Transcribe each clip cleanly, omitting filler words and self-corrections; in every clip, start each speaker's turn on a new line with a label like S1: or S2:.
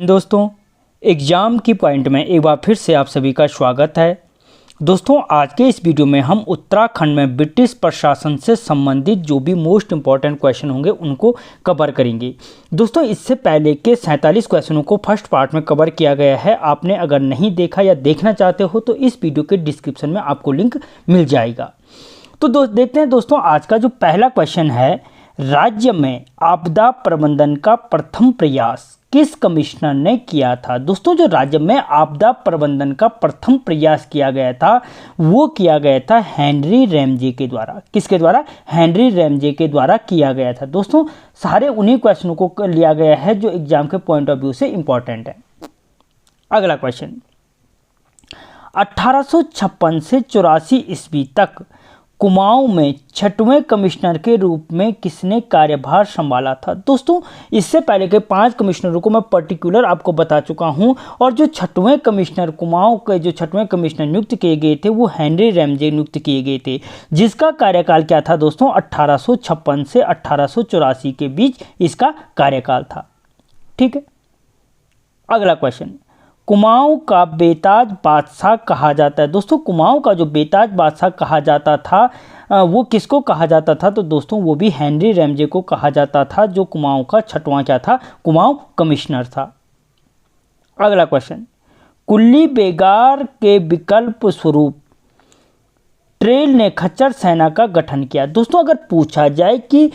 S1: दोस्तों, एग्ज़ाम की पॉइंट में एक बार फिर से आप सभी का स्वागत है। दोस्तों, आज के इस वीडियो में हम उत्तराखंड में ब्रिटिश प्रशासन से संबंधित जो भी मोस्ट इंपॉर्टेंट क्वेश्चन होंगे उनको कवर करेंगे। दोस्तों, इससे पहले के 47 क्वेश्चनों को फर्स्ट पार्ट में कवर किया गया है। आपने अगर नहीं देखा या देखना चाहते हो तो इस वीडियो के डिस्क्रिप्शन में आपको लिंक मिल जाएगा। तो देखते हैं दोस्तों, आज का जो पहला क्वेश्चन है, राज्य में आपदा प्रबंधन का प्रथम प्रयास किस कमिश्नर ने किया था। दोस्तों, जो राज्य में आपदा प्रबंधन का प्रथम प्रयास किया गया था वो किया गया था हेनरी रैमजे के द्वारा। किसके द्वारा? हेनरी रैमजे के द्वारा किया गया था। दोस्तों, सारे उन्हीं क्वेश्चनों को लिया गया है जो एग्जाम के पॉइंट ऑफ व्यू से इंपॉर्टेंट है। अगला क्वेश्चन, 1856 से 84 ईस्वी तक कुमाऊं में 6वें कमिश्नर के रूप में किसने कार्यभार संभाला था। दोस्तों, इससे पहले के 5 कमिश्नरों को मैं पर्टिकुलर आपको बता चुका हूं, और जो 6वें कमिश्नर कुमाऊं के जो 6वें कमिश्नर नियुक्त किए गए थे वो हेनरी रैमजे नियुक्त किए गए थे, जिसका कार्यकाल क्या था दोस्तों? 1856 से 1884 के बीच इसका कार्यकाल था। ठीक है। अगला क्वेश्चन, कुमाऊं का बेताज बादशाह कहा जाता है। दोस्तों, कुमाऊं का जो बेताज बादशाह कहा जाता था वो किसको कहा जाता था? तो दोस्तों, वो भी हेनरी रैमजे को कहा जाता था, जो कुमाऊं का 6वां क्या था? कुमाऊं कमिश्नर था। अगला क्वेश्चन, कुल्ली बेगार के विकल्प स्वरूप ट्रेल ने खच्चर सेना का गठन किया। दोस्तों, अगर पूछा जाए कि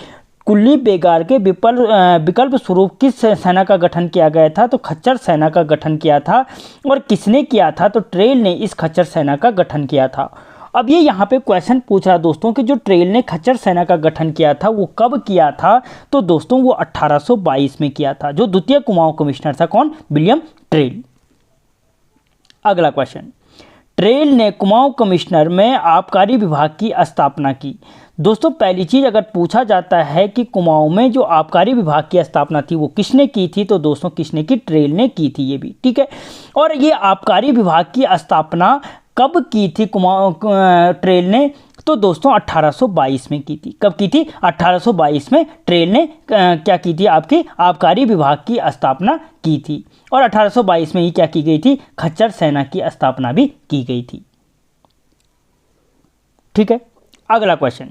S1: कुल्ली बेगार के विकल्प स्वरूप किस सेना का गठन किया गया था, तो खच्चर सेना का गठन किया था। और किसने किया था? तो ट्रेल ने इस खच्चर सेना का गठन किया था। अब ये यहाँ पे क्वेश्चन पूछ रहा दोस्तों कि जो ट्रेल ने खच्चर सेना का गठन किया था वो कब किया था? तो दोस्तों, वो 1822 में किया था। जो द्वितीय कुमाऊं कमिश्नर था, कौन? William trail. अगला क्वेश्चन, ट्रेल ने कुमाऊं कमिश्नर में आबकारी विभाग की स्थापना की। दोस्तों, पहली चीज़ अगर पूछा जाता है कि कुमाऊं में जो आबकारी विभाग की स्थापना थी वो किसने की थी, तो दोस्तों किसने की? ट्रेल ने की थी, ये भी ठीक है। और ये आबकारी विभाग की स्थापना कब की थी ट्रेल ने? तो दोस्तों 1822 में की थी। कब की थी? 1822 में ट्रेल ने क्या की थी? आपकी आबकारी विभाग की स्थापना की थी। और 1822 में ही क्या की गई थी? खच्चर सेना की स्थापना भी की गई थी। ठीक है। अगला क्वेश्चन,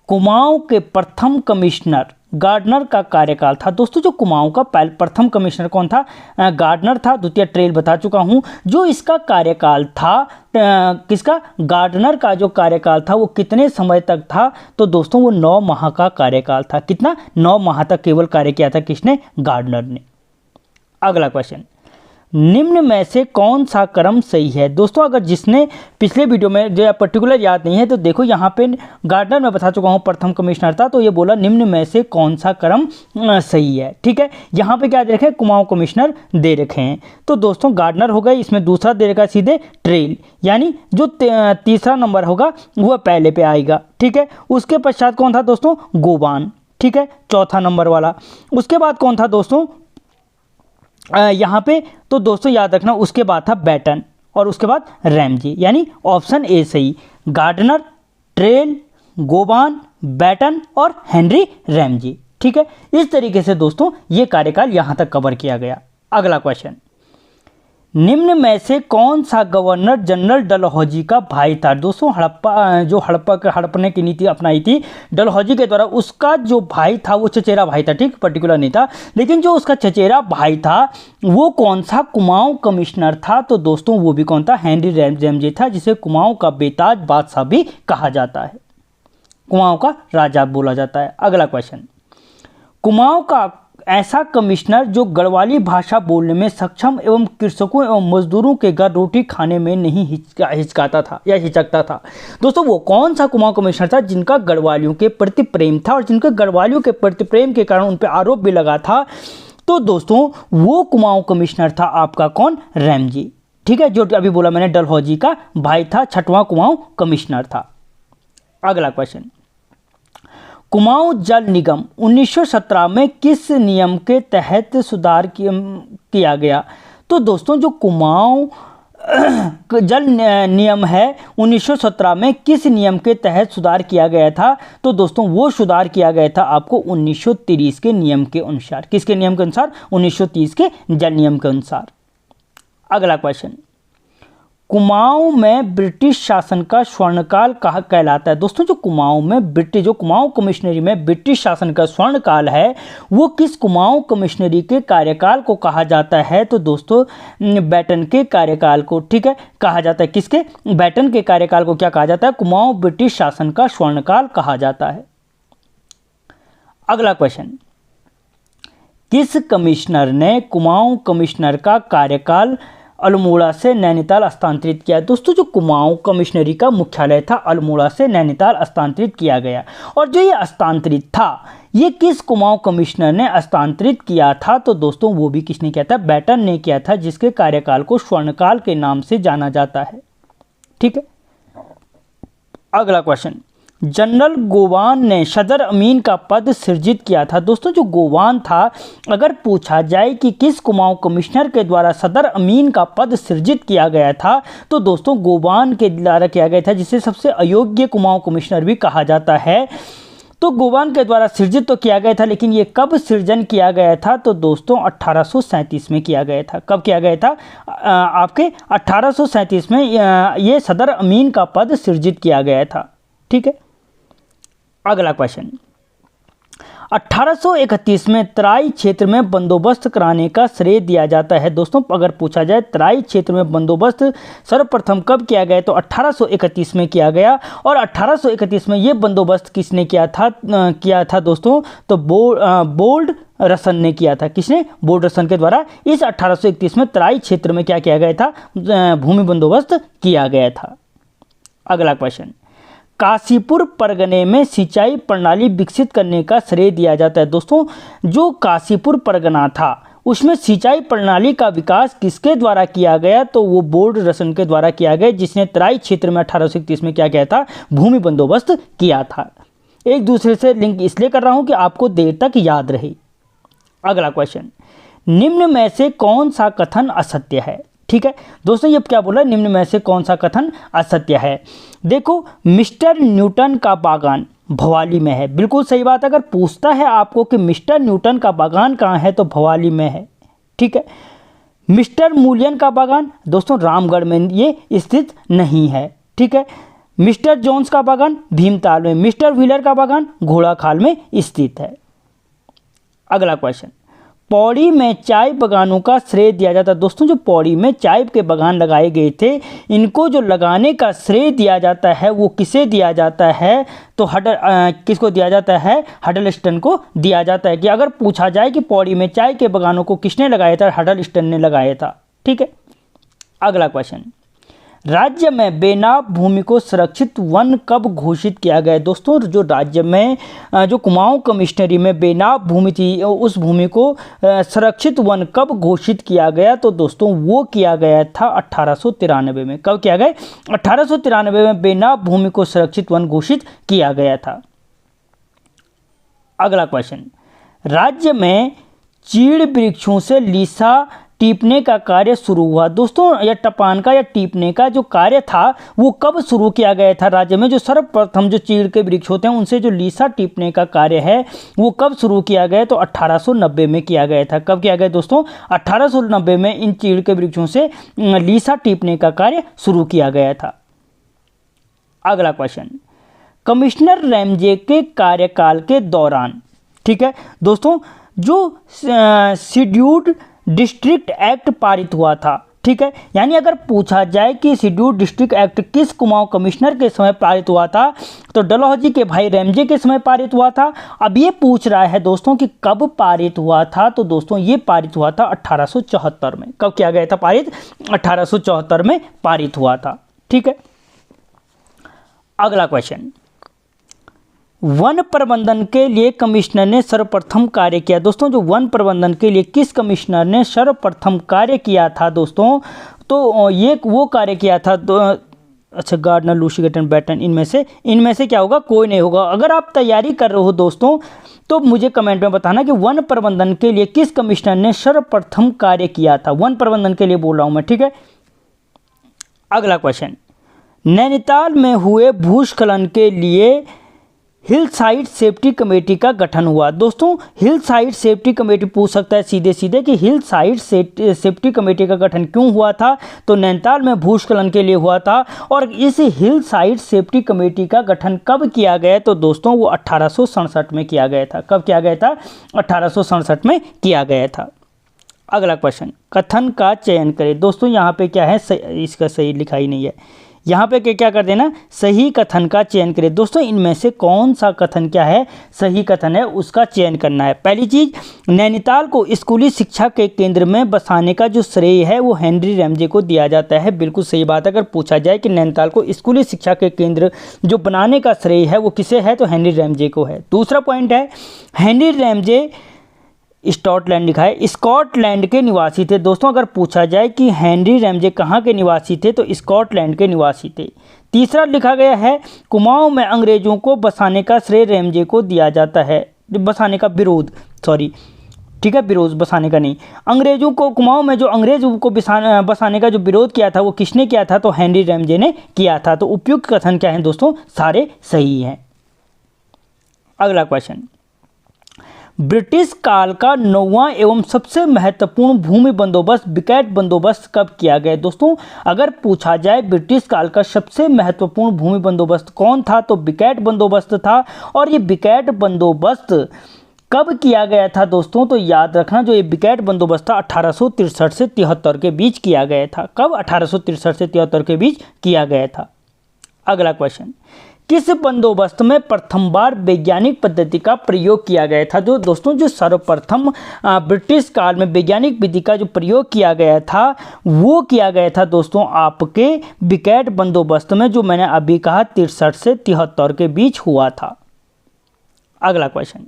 S1: कुमाऊं के प्रथम कमिश्नर गार्डनर का कार्यकाल था। दोस्तों, जो कुमाऊं का प्रथम कमिश्नर कौन था? गार्डनर था। द्वितीय ट्रेल बता चुका हूं। जो इसका कार्यकाल था, किसका? गार्डनर का जो कार्यकाल था वो कितने समय तक था? तो दोस्तों, वो 9 माह का कार्यकाल था। कितना? 9 माह तक केवल कार्य किया था। किसने? गार्डनर ने। अगला क्वेश्चन, निम्न में से कौन सा क्रम सही है? दोस्तों, अगर जिसने पिछले वीडियो में जो पर्टिकुलर याद नहीं है तो देखो, यहाँ पे गार्डनर में बता चुका हूँ प्रथम कमिश्नर था, तो ये बोला निम्न में से कौन सा क्रम सही है। ठीक है। यहाँ पे क्या दे रखे हैं? कुमाऊं कमिश्नर दे रखे हैं। तो दोस्तों, गार्डनर हो गए, इसमें दूसरा दे रखा है सीधे ट्रेल, यानी जो तीसरा नंबर होगा वह पहले पे आएगा। ठीक है। उसके पश्चात कौन था दोस्तों? गोबान। ठीक है, चौथा नंबर वाला। उसके बाद कौन था दोस्तों? यहाँ पे तो दोस्तों याद रखना, उसके बाद था बैटन, और उसके बाद रैमजे, यानी ऑप्शन ए सही। गार्डनर, ट्रेल, गोबान, बैटन और हेनरी रैमजे। ठीक है। इस तरीके से दोस्तों ये कार्यकाल यहाँ तक कवर किया गया। अगला क्वेश्चन, निम्न में से कौन सा गवर्नर जनरल डलहौजी का भाई था? दोस्तों, हड़पने की नीति अपनाई थी डलहौजी के द्वारा, उसका जो भाई था वो चचेरा भाई था। ठीक, पर्टिकुलर नहीं था, लेकिन जो उसका चचेरा भाई था वो कौन सा कुमाऊं कमिश्नर था? तो दोस्तों, वो भी कौन था? हेनरी रैमजे था, जिसे कुमाऊं का बेताज बादशाह भी कहा जाता है, कुमाऊं का राजा बोला जाता है। अगला क्वेश्चन, कुमाऊं का ऐसा कमिश्नर जो गढ़वाली भाषा बोलने में सक्षम एवं कृषकों एवं मजदूरों के घर रोटी खाने में नहीं हिचकाता था या हिचकता था। दोस्तों, वो कौन सा कुमाऊं कमिश्नर था जिनका गढ़वालियों के प्रति प्रेम था, और जिनके गढ़वालियों के प्रति प्रेम के कारण उन पर आरोप भी लगा था? तो दोस्तों, वो कुमाऊं कमिश्नर था आपका कौन? रैमजे। ठीक है, जो अभी बोला मैंने डलहौजी का भाई था, 6वां कुमाऊं कमिश्नर था। अगला क्वेश्चन, कुमाऊं जल निगम 1917 में किस नियम के तहत सुधार किया गया? तो दोस्तों, जो कुमाऊं जल नियम है 1917 में किस नियम के तहत सुधार किया गया था? तो दोस्तों वो सुधार किया गया था आपको 1930 के नियम के अनुसार। किसके नियम के अनुसार? 1930 के जल नियम के अनुसार। अगला क्वेश्चन, कुमाऊं में ब्रिटिश शासन का स्वर्णकाल कहा कहलाता है? दोस्तों जो कुमाऊं में जो कुमाऊं कमिश्नरी में ब्रिटिश शासन का स्वर्णकाल है वो किस कुमाऊं कमिश्नरी के कार्यकाल को कहा जाता है? तो दोस्तों बैटन के कार्यकाल को, ठीक है, कहा जाता है। किसके? बैटन के कार्यकाल को क्या कहा जाता है? कुमाऊं ब्रिटिश शासन का स्वर्णकाल कहा जाता है। अगला क्वेश्चन, किस कमिश्नर ने कुमाऊं कमिश्नर का कार्यकाल अल्मोड़ा से नैनीताल हस्तांतरित किया? दोस्तों जो कुमाऊं कमिश्नरी का मुख्यालय था अल्मोड़ा से नैनीताल हस्तांतरित किया गया। और जो ये हस्तांतरित था ये किस कुमाऊं कमिश्नर ने हस्तांतरित किया था? तो दोस्तों वो भी किसने किया था? बैटन ने किया था, जिसके कार्यकाल को स्वर्णकाल के नाम से जाना जाता है। ठीक है। अगला क्वेश्चन, जनरल गोवान ने सदर अमीन का पद सृजित किया था? दोस्तों जो गोवान था, अगर पूछा जाए कि किस कुमाऊं कमिश्नर के द्वारा सदर अमीन का पद सृजित किया गया था, तो दोस्तों गोवान के द्वारा किया गया था, जिसे सबसे अयोग्य कुमाऊं कमिश्नर भी कहा जाता है। तो गोवान के द्वारा सृजित तो किया गया था, लेकिन ये कब सृजन किया गया था? तो दोस्तों 1837 में किया गया था। कब किया गया था? आपके 1837 में ये सदर अमीन का पद सृजित किया गया था। ठीक है। अगला क्वेश्चन, 1831 में तराई क्षेत्र में बंदोबस्त कराने का श्रेय दिया जाता है? दोस्तों अगर पूछा जाए तराई क्षेत्र में बंदोबस्त सर्वप्रथम कब किया गया, तो 1831 में किया गया। और 1831 में ये बंदोबस्त किसने किया था दोस्तों? तो बोल्ड रसन ने किया था। किसने? बोल्ड रसन के द्वारा इस 1831 में तराई क्षेत्र में क्या किया गया था? भूमि बंदोबस्त किया गया था। अगला क्वेश्चन, काशीपुर परगने में सिंचाई प्रणाली विकसित करने का श्रेय दिया जाता है? दोस्तों जो काशीपुर परगना था उसमें सिंचाई प्रणाली का विकास किसके द्वारा किया गया? तो वो बोल्ड रसन के द्वारा किया गया, जिसने तराई क्षेत्र में 1831 में क्या किया था? भूमि बंदोबस्त किया था। एक दूसरे से लिंक इसलिए कर रहा हूं कि आपको देर तक याद रहे। अगला क्वेश्चन, निम्न में से कौन सा कथन असत्य है? ठीक है दोस्तों, ये क्या बोल रहा है? निम्न में से कौन सा कथन असत्य है? देखो, मिस्टर न्यूटन का बागान भवाली में है। बिल्कुल सही बात। अगर पूछता है आपको कि मिस्टर न्यूटन का बागान कहाँ है, तो भवाली में है। ठीक है। मिस्टर मूलियन का बागान दोस्तों रामगढ़ में ये स्थित नहीं है। ठीक है। मिस्टर जोन्स का बागान भीमताल में, मिस्टर व्हीलर का बागान घोड़ाखाल में स्थित है। अगला क्वेश्चन, पौड़ी में चाय बागानों का श्रेय दिया जाता है? दोस्तों जो पौड़ी में चाय के बागान लगाए गए थे, इनको जो लगाने का श्रेय दिया जाता है वो किसे दिया जाता है? तो किसको दिया जाता है? हडलस्टन को दिया जाता है। कि अगर पूछा जाए कि पौड़ी में चाय के बागानों को किसने लगाया था? हडलस्टन ने लगाया था। ठीक है। अगला क्वेश्चन, राज्य में बेनाम भूमि को सुरक्षित वन कब घोषित किया गया? दोस्तों जो राज्य में जो कुमाऊं कमिश्नरी में बेनाम भूमि थी, उस भूमि को सुरक्षित वन कब घोषित किया गया? तो दोस्तों वो किया गया था 1893 में। कब किया गया? 1893 में बेनाम भूमि को सुरक्षित वन घोषित किया गया था। अगला क्वेश्चन, राज्य में चीड़ वृक्षों से लीसा टीपने का कार्य शुरू हुआ? दोस्तों या टपान का या टीपने का जो कार्य था वो कब शुरू किया गया था? राज्य में जो सर्वप्रथम जो चीड़ के वृक्ष होते हैं उनसे जो लीसा टीपने का कार्य है वो कब शुरू किया गया? तो 1890 में किया गया था। कब किया गया दोस्तों? 1890 में इन चीड़ के वृक्षों से लीसा टीपने का कार्य शुरू किया गया था। अगला क्वेश्चन, कमिश्नर रैमजे के कार्यकाल के दौरान, ठीक है दोस्तों, जो शेड्यूल्ड डिस्ट्रिक्ट एक्ट पारित हुआ था। ठीक है। यानी अगर पूछा जाए कि शेड्यूल्ड डिस्ट्रिक्ट एक्ट किस कुमाऊं कमिश्नर के समय पारित हुआ था, तो डलहौजी के भाई रैमजे के समय पारित हुआ था। अब ये पूछ रहा है दोस्तों कि कब पारित हुआ था, तो दोस्तों ये पारित हुआ था 1874 में। कब किया गया था पारित? 1874 में पारित हुआ था। ठीक है। अगला क्वेश्चन, वन प्रबंधन के लिए कमिश्नर ने सर्वप्रथम कार्य किया? दोस्तों जो वन प्रबंधन के लिए किस कमिश्नर ने सर्वप्रथम कार्य किया था दोस्तों? तो ये वो कार्य किया था अच्छा, गार्डनर, लूसी गटन, बैटन, इनमें से क्या होगा? कोई नहीं होगा। अगर आप तैयारी कर रहे हो दोस्तों तो मुझे कमेंट में बताना कि वन प्रबंधन के लिए किस कमिश्नर ने सर्वप्रथम कार्य किया था। वन प्रबंधन के लिए बोल रहा हूँ मैं। ठीक है। अगला क्वेश्चन, नैनीताल में हुए भूस्खलन के लिए हिल साइड सेफ्टी कमेटी का गठन हुआ। दोस्तों हिल साइड सेफ्टी कमेटी पूछ सकता है सीधे सीधे कि हिल साइड सेफ्टी कमेटी का गठन क्यों हुआ था, तो नैनीताल में भूस्खलन के लिए हुआ था। और इस हिल साइड सेफ्टी कमेटी का गठन कब किया गया, तो दोस्तों वो 1867 में किया गया था। कब किया गया था? 1867 में किया गया था। अगला क्वेश्चन, कथन का चयन करें। दोस्तों यहाँ पे क्या है, इसका सही लिखा ही नहीं है, यहाँ पे क्या कर देना, सही कथन का चयन करें। दोस्तों इनमें से कौन सा कथन क्या है, सही कथन है, उसका चयन करना है। पहली चीज, नैनीताल को स्कूली शिक्षा के केंद्र में बसाने का जो श्रेय है वो हेनरी रैमजे को दिया जाता है। बिल्कुल सही बात है। अगर पूछा जाए कि नैनीताल को स्कूली शिक्षा के केंद्र जो बनाने का श्रेय है वो किसे है, तो हेनरी रैमजे को है। दूसरा पॉइंट है, हेनरी रैमजे स्कॉटलैंड लिखा है, स्कॉटलैंड के निवासी थे। दोस्तों अगर पूछा जाए कि हेनरी रैमजे कहाँ के निवासी थे, तो स्कॉटलैंड के निवासी थे। तीसरा लिखा गया है, कुमाऊं में अंग्रेजों को बसाने का श्रेय रैमजे को दिया जाता है। बसाने का विरोध, सॉरी ठीक है, विरोध, बसाने का नहीं। अंग्रेजों को, कुमाऊं में जो अंग्रेजों को बसाने का जो विरोध किया था वो किसने किया था, तो हेनरी रैमजे ने किया था। तो उपयुक्त कथन क्या है दोस्तों, सारे सही हैं। अगला क्वेश्चन, ब्रिटिश काल का 9वां एवं सबसे महत्वपूर्ण भूमि बंदोबस्त बिकैट बंदोबस्त कब किया गया। दोस्तों अगर पूछा जाए ब्रिटिश काल का सबसे महत्वपूर्ण भूमि बंदोबस्त कौन था, तो बिकैट बंदोबस्त था। और ये बिकैट बंदोबस्त कब किया गया था दोस्तों, तो याद रखना जो ये बिकैट बंदोबस्त था 1863 से 73 के बीच किया गया था। कब? 1863 से 73 के बीच किया गया था। अगला क्वेश्चन, किस बंदोबस्त में प्रथम बार वैज्ञानिक पद्धति का प्रयोग किया गया था। जो दोस्तों जो सर्वप्रथम ब्रिटिश काल में वैज्ञानिक विधि का जो प्रयोग किया गया था वो किया गया था दोस्तों आपके बिकैट बंदोबस्त में, जो मैंने अभी कहा 63 से 73 के बीच हुआ था। अगला क्वेश्चन,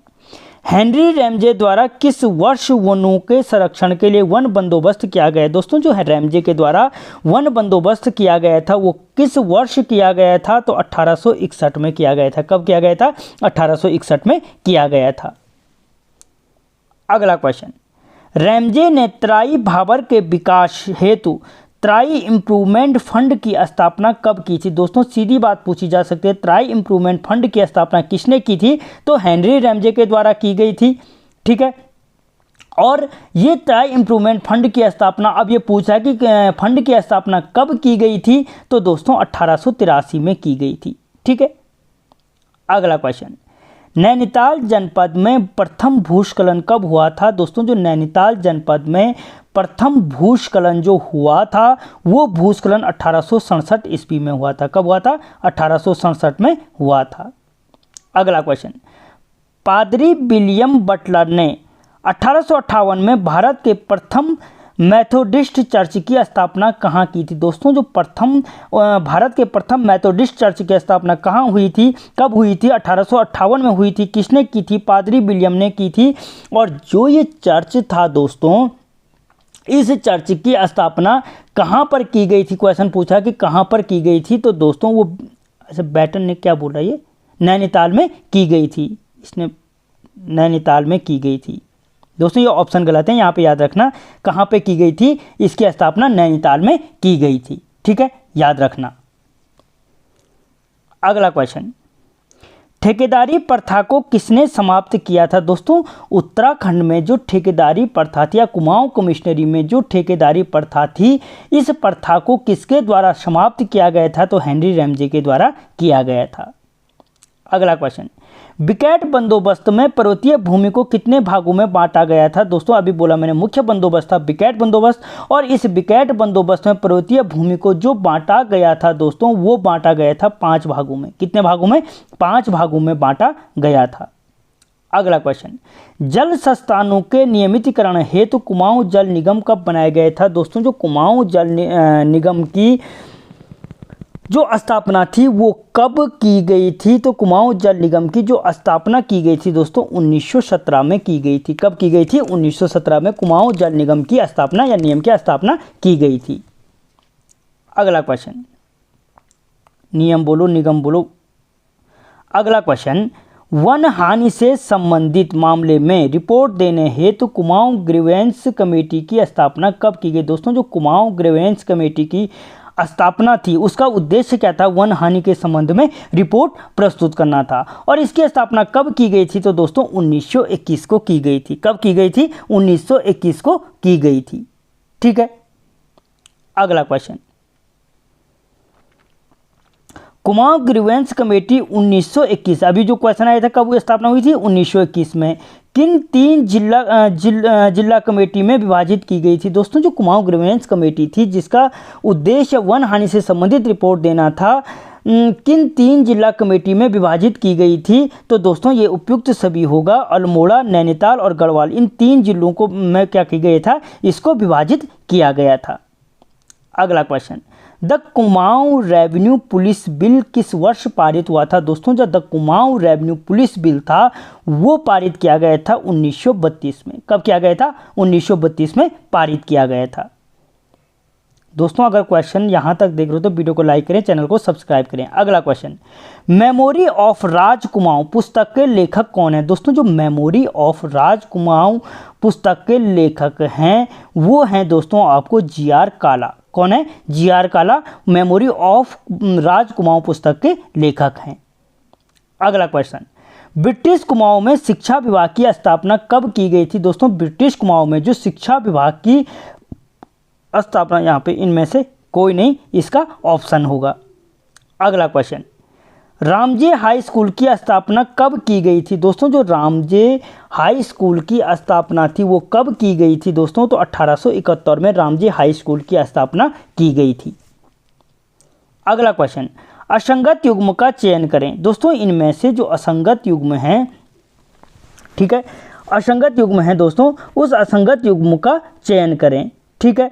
S1: हेनरी रैमजे द्वारा किस वर्ष वनों के संरक्षण के लिए वन बंदोबस्त किया गया। दोस्तों जो है रैमजे के द्वारा वन बंदोबस्त किया गया था वो किस वर्ष किया गया था, तो 1861 में किया गया था। कब किया गया था? 1861 में किया गया था। अगला क्वेश्चन, रैमजे ने तराई भाबर के विकास हेतु तराई इम्प्रूवमेंट फंड की स्थापना कब की थी। दोस्तों सीधी बात पूछी जा सकती है, तराई इम्प्रूवमेंट फंड की स्थापना किसने की थी, तो हेनरी रैमजे के द्वारा की गई थी। ठीक है, और ये तराई इम्प्रूवमेंट फंड की स्थापना, अब ये पूछा है कि फंड की स्थापना कब की गई थी, तो दोस्तों 1883 में की गई थी। ठीक है, अगला क्वेश्चन, नैनीताल जनपद में प्रथम भूस्खलन कब हुआ था। दोस्तों जो नैनीताल जनपद में प्रथम भूस्खलन जो हुआ था वो भूस्खलन 1867 ईस्वी में हुआ था। कब हुआ था? 1867 में हुआ था। अगला क्वेश्चन, पादरी विलियम बटलर ने 1858 में भारत के प्रथम मेथोडिस्ट चर्च की स्थापना कहाँ की थी। दोस्तों जो प्रथम भारत के प्रथम मेथोडिस्ट चर्च की स्थापना कहाँ हुई थी, कब हुई थी? 1858 में हुई थी। किसने की थी? पादरी विलियम ने की थी। और जो ये चर्च था दोस्तों, इस चर्च की स्थापना कहाँ पर की गई थी, क्वेश्चन पूछा कि कहाँ पर की गई थी, तो दोस्तों वो अच्छा बैटन ने क्या बोला, ये नैनीताल में की गई थी। इसने नैनीताल में की गई थी। दोस्तों ये ऑप्शन गलत है, यहाँ पे याद रखना कहाँ पे की गई थी, इसकी स्थापना नैनीताल में की गई थी। ठीक है, याद रखना। अगला क्वेश्चन, ठेकेदारी प्रथा को किसने समाप्त किया था। दोस्तों उत्तराखंड में जो ठेकेदारी प्रथा थी या कुमाऊं कमिश्नरी में जो ठेकेदारी प्रथा थी, इस प्रथा को किसके द्वारा समाप्त किया गया था, तो हेनरी रैमजे के द्वारा किया गया था। अगला क्वेश्चन, बिकैट बंदोबस्त में पर्वतीय भूमि को कितने भागों में बांटा गया था। दोस्तों अभी बोला मैंने मुख्य बंदोबस्त था बिकैट बंदोबस्त, और इस बिकैट बंदोबस्त में पर्वतीय भूमि को जो बांटा गया था दोस्तों वो बांटा गया था 5 भागों में। कितने भागों में? 5 भागों में बांटा गया था। अगला क्वेश्चन, जल संस्थानों के नियमितीकरण हेतु कुमाऊं जल निगम कब बनाया गया था। दोस्तों जो कुमाऊं जल निगम की जो स्थापना थी वो कब की गई थी, तो कुमाऊं जल निगम की जो स्थापना की गई थी दोस्तों 1917 में की गई थी। कब की गई थी? 1917 में कुमाऊं जल निगम की स्थापना या नियम की स्थापना की गई थी। अगला क्वेश्चन, नियम बोलो निगम बोलो। अगला क्वेश्चन, वन हानि से संबंधित मामले में रिपोर्ट देने हेतु कुमाऊं ग्रीवेंस कमेटी की स्थापना कब की गई। दोस्तों जो कुमाऊं ग्रीवेंस कमेटी की स्थापना थी उसका उद्देश्य क्या था, वन हानि के संबंध में रिपोर्ट प्रस्तुत करना था। और इसकी स्थापना कब की गई थी, तो दोस्तों 1921 को की गई थी। कब की गई थी, 1921 को की गई थी। ठीक है, अगला क्वेश्चन, कुमाऊं ग्रीवेंस कमेटी 1921, अभी जो क्वेश्चन आया था कब वो स्थापना हुई थी, 1921 में, किन 3 जिला कमेटी में विभाजित की गई थी। दोस्तों जो कुमाऊं ग्रीवेंस कमेटी थी जिसका उद्देश्य वन हानि से संबंधित रिपोर्ट देना था, किन 3 जिला कमेटी में विभाजित की गई थी, तो दोस्तों ये उपयुक्त सभी होगा, अल्मोड़ा, नैनीताल और गढ़वाल, इन 3 जिलों को में क्या किया गया था, इसको विभाजित किया गया था। अगला question, the Kumaon revenue police bill किस वर्ष पारित हुआ था। दोस्तों जो the Kumaon revenue police bill था वो पारित किया गया था 1932 में। कब किया गया था, 1932 में पारित किया गया था। दोस्तों अगर क्वेश्चन यहाँ तक देख रहे हो तो वीडियो को लाइक करें, चैनल को सब्सक्राइब करें। अगला क्वेश्चन, मेमोरी ऑफ राज कुमाऊं पुस्तक के लेखक कौन है। दोस्तों जो मेमोरी ऑफ राज कुमाऊं पुस्तक के लेखक हैं वो हैं दोस्तों आपको जी.आर. काला। कौन है, जी.आर. काला मेमोरी ऑफ राज कुमाऊं पुस्तक के लेखक हैं। अगला क्वेश्चन, ब्रिटिश कुमाऊं में शिक्षा विभाग की स्थापना कब की गई थी। दोस्तों ब्रिटिश कुमाऊं में जो शिक्षा विभाग की स्थापना, यहाँ पे इनमें से कोई नहीं इसका ऑप्शन होगा। अगला क्वेश्चन, रामजे हाई स्कूल की स्थापना कब की गई थी। दोस्तों जो रामजे हाई स्कूल की स्थापना थी वो कब की गई थी दोस्तों, तो 1871 में रामजे हाई स्कूल की स्थापना की गई थी। अगला क्वेश्चन, असंगत युग्म का चयन करें। दोस्तों इनमें से जो असंगत युग्म हैं, ठीक है, असंगत युग्म है दोस्तों, उस असंगत युग्म का चयन करें। ठीक है,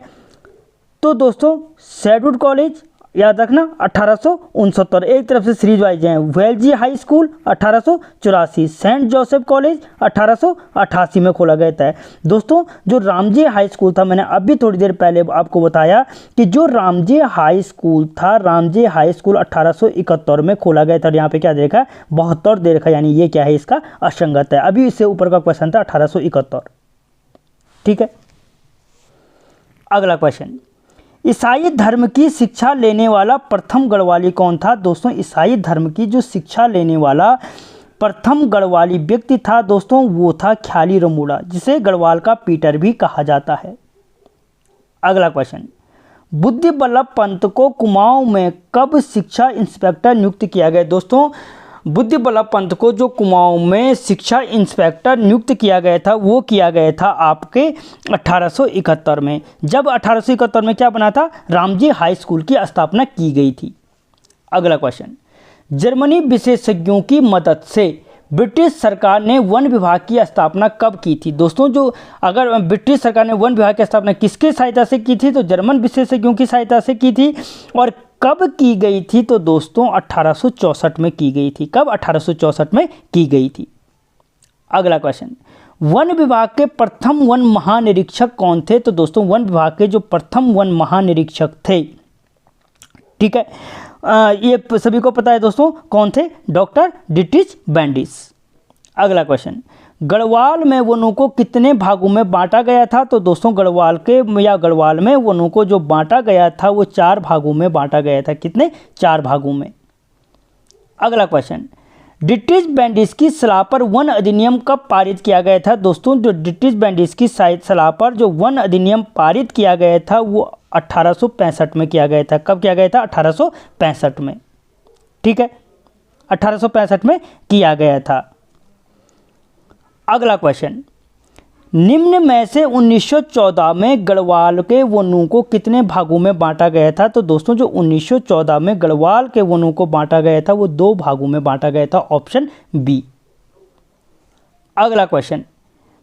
S1: तो दोस्तों शेड्यूल्ड कॉलेज याद रखना 1869, एक तरफ से सीरीज वाइज हैं, Velji high school 1884, saint Joseph college 1888 में खोला गया था। दोस्तों जो रामजे हाई स्कूल था, मैंने अभी थोड़ी देर पहले आपको बताया कि जो रामजे हाई स्कूल था, रामजे हाई स्कूल 1871 में खोला गया था। और यहाँ पे क्या दे रखा है, 72 दे रखा है, यानी ये क्या है, इसका असंगत है। अभी इससे ऊपर का क्वेश्चन था 1871। ठीक है, अगला क्वेश्चन, ईसाई धर्म की शिक्षा लेने वाला प्रथम गढ़वाली कौन था। दोस्तों ईसाई धर्म की जो शिक्षा लेने वाला प्रथम गढ़वाली व्यक्ति था दोस्तों वो था ख्याली रमूड़ा, जिसे गढ़वाल का पीटर भी कहा जाता है। अगला क्वेश्चन, बुद्धि बल्लभ पंत को कुमाऊं में कब शिक्षा इंस्पेक्टर नियुक्त किया गया। दोस्तों बुद्धि बल्लभ पंत को जो कुमाऊं में शिक्षा इंस्पेक्टर नियुक्त किया गया था वो किया गया था आपके 1871 में। जब 1871 में क्या बना था, रामजे हाई स्कूल की स्थापना की गई थी। अगला क्वेश्चन, जर्मनी विशेषज्ञों की मदद से ब्रिटिश सरकार ने वन विभाग की स्थापना कब की थी। दोस्तों जो अगर ब्रिटिश सरकार ने वन विभाग की स्थापना किसकी सहायता से की थी, तो जर्मन विशेषज्ञों की सहायता से की थी। और कब की गई थी, तो दोस्तों 1864 में की गई थी। कब, 1864 में की गई थी। अगला क्वेश्चन, वन विभाग के प्रथम वन महानिरीक्षक कौन थे। तो दोस्तों वन विभाग के जो प्रथम वन महानिरीक्षक थे, ठीक है, ये सभी को पता है दोस्तों कौन थे, डॉक्टर डिटिच बैंडिस। अगला क्वेश्चन, गढ़वाल में वनों को कितने भागों में बांटा गया था। तो दोस्तों गढ़वाल में वनों को जो बांटा गया था वो 4 भागों में बांटा गया था। कितने, 4 भागों में। अगला क्वेश्चन, डिटिच बैंडिस की सलाह पर वन अधिनियम कब पारित किया गया था। दोस्तों जो डिटिच बैंडिस की सलाह पर जो वन अधिनियम पारित किया गया था वो 1865 में किया गया था। कब किया गया था, 1865 में। ठीक है, 1865 में किया गया था। अगला क्वेश्चन, निम्न में से 1914 में गढ़वाल के वनों को कितने भागों में बांटा गया था। तो दोस्तों जो 1914 में गढ़वाल के वनों को बांटा गया था वो 2 भागों में बांटा गया था, ऑप्शन बी। अगला क्वेश्चन,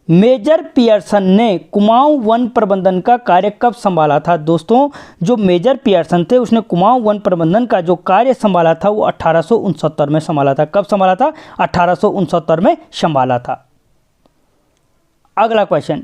S1: मेजर पियर्सन ने कुमाऊं वन प्रबंधन का कार्य कब संभाला था। दोस्तों जो मेजर पियर्सन थे उसने कुमाऊं वन प्रबंधन का जो कार्य संभाला था वो 1869 में संभाला था। कब संभाला था, 1869 में संभाला था। अगला क्वेश्चन,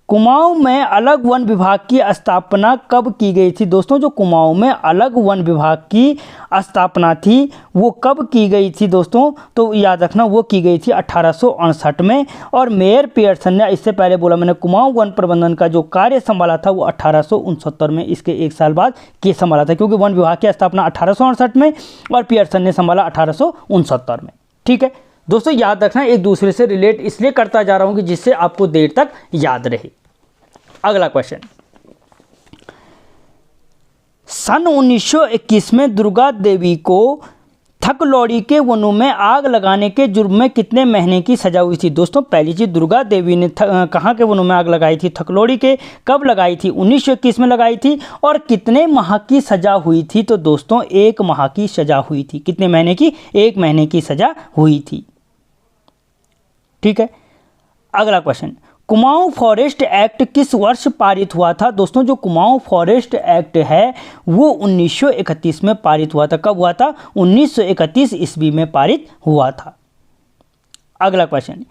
S1: कुमाऊं में अलग वन विभाग की स्थापना कब की गई थी? दोस्तों जो कुमाऊं में अलग वन विभाग की स्थापना थी वो कब की गई थी दोस्तों? तो याद रखना वो की गई थी 1868 में। और मेयर पियर्सन ने, इससे पहले बोला मैंने, कुमाऊं वन प्रबंधन का जो कार्य संभाला था वो 1869 में, इसके एक साल बाद के संभाला था, क्योंकि वन विभाग की स्थापना 1868 में और पियर्सन ने संभाला 1869 में। ठीक है दोस्तों, याद रखना, एक दूसरे से रिलेट इसलिए करता जा रहा हूं कि जिससे आपको देर तक याद रहे। अगला क्वेश्चन, सन 1921 में दुर्गा देवी को थकलौड़ी के वनों में आग लगाने के जुर्म में कितने महीने की सजा हुई थी? दोस्तों पहली चीज, दुर्गा देवी ने कहाँ के वनों में आग लगाई थी? थकलौड़ी के। कब लगाई थी? 1921 में लगाई थी। और कितने माह की सजा हुई थी? तो दोस्तों 1 माह की सजा हुई थी। कितने महीने की? 1 महीने की सजा हुई थी। ठीक है, अगला क्वेश्चन, कुमाऊं फॉरेस्ट एक्ट किस वर्ष पारित हुआ था? दोस्तों जो कुमाऊं फॉरेस्ट एक्ट है वो 1931 में पारित हुआ था। कब हुआ था? 1931 ईस्वी में पारित हुआ था। अगला क्वेश्चन,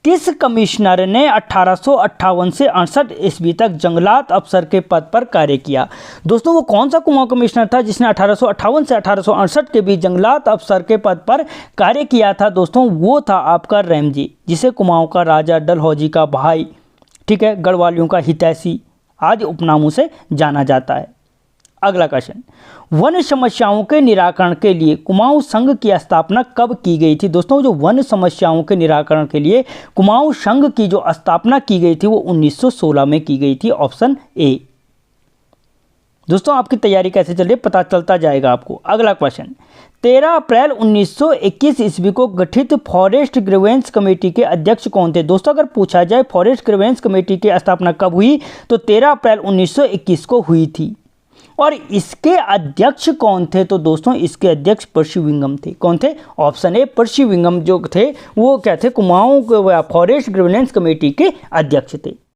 S1: किस कमिश्नर ने 1858 से 68 ईस्वी तक जंगलात अफसर के पद पर कार्य किया? दोस्तों वो कौन सा कुमाऊं कमिश्नर था जिसने 1858 से 1868 के बीच जंगलात अफसर के पद पर कार्य किया था? दोस्तों वो था आपका रैमजी, जिसे कुमाऊं का राजा, डलहौजी का भाई, ठीक है, गढ़वालियों का हितैषी आदि उपनामों से जाना जाता है। अगला क्वेश्चन, वन समस्याओं के निराकरण के लिए कुमाऊं संघ की स्थापना कब की गई थी? दोस्तों जो वन समस्याओं के निराकरण के लिए कुमाऊं संघ की जो स्थापना की गई थी वो 1916 में की गई थी। Option A. दोस्तों आपकी तैयारी कैसे चल रही है पता चलता जाएगा आपको। अगला क्वेश्चन, 13 अप्रैल 1921 ईस्वी को गठित फॉरेस्ट ग्रीवेंस कमेटी के अध्यक्ष कौन थे? दोस्तों अगर पूछा जाए फॉरेस्ट ग्रीवेंस कमेटी की स्थापना कब हुई तो 13 अप्रैल 1921 को हुई थी। और इसके अध्यक्ष कौन थे? तो दोस्तों इसके अध्यक्ष परशुविंगम थे। कौन थे? ऑप्शन ए, परशुविंगम जो थे वो क्या थे? कुमाऊं फॉरेस्ट ग्रीवेंस कमेटी के अध्यक्ष थे।